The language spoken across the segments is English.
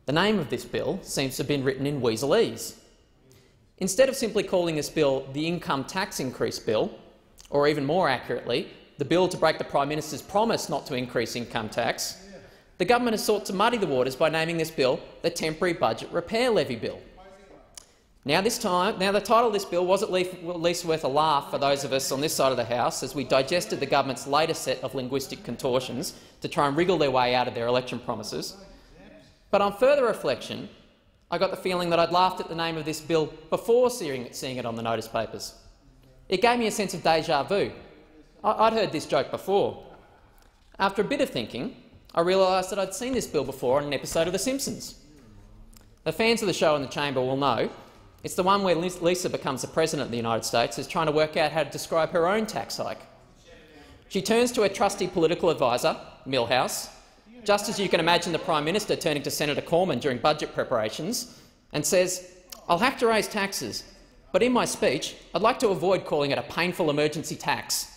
The name of this bill seems to have been written in weaselese. Instead of simply calling this bill the Income Tax Increase Bill, or even more accurately, the bill to break the Prime Minister's promise not to increase income tax, the government has sought to muddy the waters by naming this bill the Temporary Budget Repair Levy Bill. Now, the title of this bill was at least worth a laugh for those of us on this side of the House as we digested the government's latest set of linguistic contortions to try and wriggle their way out of their election promises. But on further reflection, I got the feeling that I'd laughed at the name of this bill before seeing it on the notice papers. It gave me a sense of déjà vu. I'd heard this joke before. After a bit of thinking, I realised that I'd seen this bill before on an episode of The Simpsons. The fans of the show in the chamber will know it's the one where Lisa becomes the President of the United States, is trying to work out how to describe her own tax hike. She turns to her trusty political adviser, Milhouse, just as you can imagine the Prime Minister turning to Senator Cormann during budget preparations, and says, "I'll have to raise taxes, but in my speech I'd like to avoid calling it a painful emergency tax."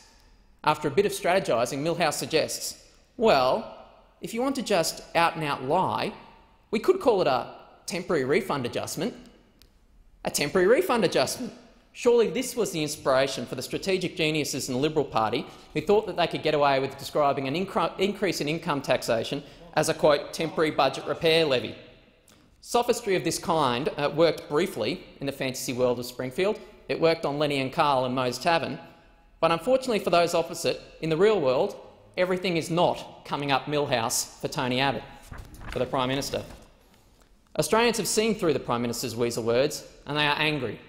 After a bit of strategising, Milhouse suggests, "Well, if you want to just out-and-out lie, we could call it a temporary refund adjustment." A temporary refund adjustment. Surely this was the inspiration for the strategic geniuses in the Liberal Party who thought that they could get away with describing an increase in income taxation as a, quote, temporary budget repair levy. Sophistry of this kind worked briefly in the fantasy world of Springfield. It worked on Lenny and Carl and Moe's Tavern. But unfortunately for those opposite, in the real world, everything is not coming up Milhouse for Tony Abbott, for the Prime Minister. Australians have seen through the Prime Minister's weasel words, and they are angry.